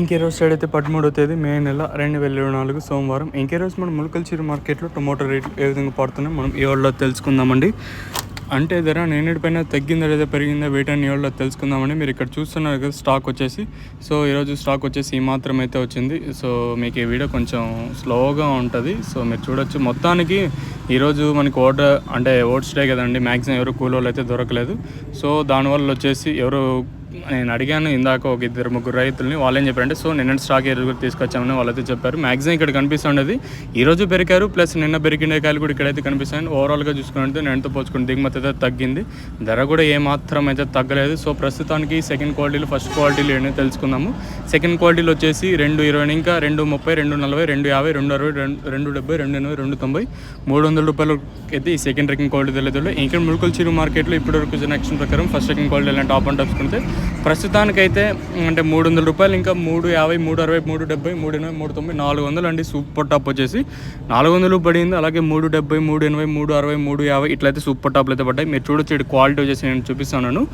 ఇంకే రోజు సైడ్ అయితే 13వ తేదీ మే నెల 2024 సోమవారం. ఇంకే రోజు మనం ములకల్చీరు మార్కెట్లో టొమాటో రేట్లు ఏ విధంగా పడుతున్నాయి మనం ఈ వాళ్ళలో తెలుసుకుందామండి. అంటే ధర నిన్నటిపైన తగ్గిందా లేదా పెరిగిందా వేటని ఈ వాళ్ళలో తెలుసుకుందామండి. మీరు ఇక్కడ చూస్తున్నారు కదా స్టాక్ వచ్చేసి. సో ఈరోజు స్టాక్ వచ్చేసి ఈ మాత్రం అయితే వచ్చింది. సో మీకు ఈ వీడియో కొంచెం స్లోగా ఉంటుంది. సో మీరు చూడొచ్చు మొత్తానికి ఈరోజు మనకి ఓట్స్ డే కదండి. మ్యాక్సిమం ఎవరు కూలోళ్ళు అయితే దొరకలేదు. సో దానివల్ల వచ్చేసి నేను అడిగాను ఇందాక ఒక 2-3 రైతుల్ని. వాళ్ళు ఏం చెప్పారంటే సో నిన్న స్టాక్ ఈరోజు తీసుకొచ్చామని వాళ్ళైతే చెప్పారు. మ్యాక్సిమం ఇక్కడ కనిపిస్తుండేది ఈరోజు పెరిగారు, ప్లస్ నిన్న పెరిగిన కాయలు కూడా ఇక్కడైతే కనిపిస్తాయి. ఓవరాల్గా చూసుకుంటే నేనుతో పోల్చుకుని దిగుమతి అయితే తగ్గింది, ధర కూడా ఏమాత్రం అయితే తగ్గలేదు. సో ప్రస్తుతానికి సెకండ్ క్వాలిటీలు ఫస్ట్ క్వాలిటీలు ఏంటో తెలుసుకుందాము. సెకండ్ క్వాలిటీలు వచ్చేసి 2.20, ఇంకా 2.30, 2.40, 2.50, 2.60, 2.70, 2.80, 2.90, 300 రూపాయలు అయితే ఈ సెకండ్ రేకింగ్ క్వాలిటీ తెలియదు. ఇక్కడ ములకల్చీరు మార్కెట్లో ఇప్పటివరకు యాక్షన్ ప్రకారం ఫస్ట్ సెకండ్ క్వాలిటీ అంటే టాప్ అండ్ టాప్స్కుంటే ప్రస్తుతానికైతే అంటే 300 రూపాయలు, ఇంకా 3.50, 3.60, 3.70, 3.80, 3.90, 400 అండి. సూపర్ టాప్ వచ్చేసి 400 పడింది. అలాగే 3.70, 3.80, 3.60, 3.50 ఇట్లయితే సూపర్ టాప్లు అయితే పడ్డాయి. మీరు చూడొచ్చు ఇక్కడ క్వాలిటీ వచ్చేసి నేను చూపిస్తున్నాను.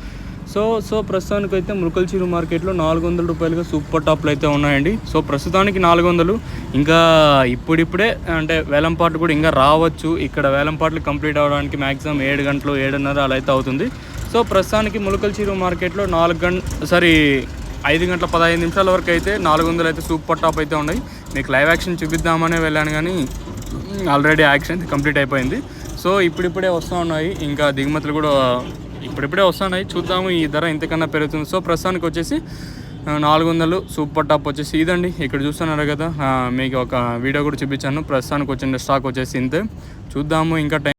సో ప్రస్తుతానికి అయితే ములకల్చీరు మార్కెట్లో 400 రూపాయలుగా సూపర్ టాప్లు అయితే ఉన్నాయండి. సో ప్రస్తుతానికి 400. ఇంకా ఇప్పుడిప్పుడే అంటే వేలంపాట్లు కూడా ఇంకా రావచ్చు. ఇక్కడ వేలంపాట్లు కంప్లీట్ అవ్వడానికి మ్యాక్సిమం 7 గంటలు 7:30 అలా అయితే అవుతుంది. సో ప్రస్తుతానికి ములకల్చీరు మార్కెట్లో 5 గంటల 15 నిమిషాల వరకు అయితే 400 అయితే సూపర్ టాప్ అయితే ఉన్నాయి. మీకు లైవ్ యాక్షన్ చూపిద్దామనే వెళ్ళాను కానీ ఆల్రెడీ యాక్షన్ అయితే కంప్లీట్ అయిపోయింది. సో ఇప్పుడిప్పుడే వస్తూ ఉన్నాయి, ఇంకా దిగుమతులు కూడా ఇప్పుడిప్పుడే వస్తున్నాయి. చూద్దాము ఈ ధర ఇంతకన్నా పెరుగుతుంది. సో ప్రస్తుతానికి వచ్చేసి 400 సూపర్ టాప్ వచ్చేసి ఇదండి. ఇక్కడ చూస్తున్నారు కదా, మీకు ఒక వీడియో కూడా చూపించాను. ప్రస్తుతానికి వచ్చిన స్టాక్ వచ్చేసి ఇంతే. చూద్దాము ఇంకా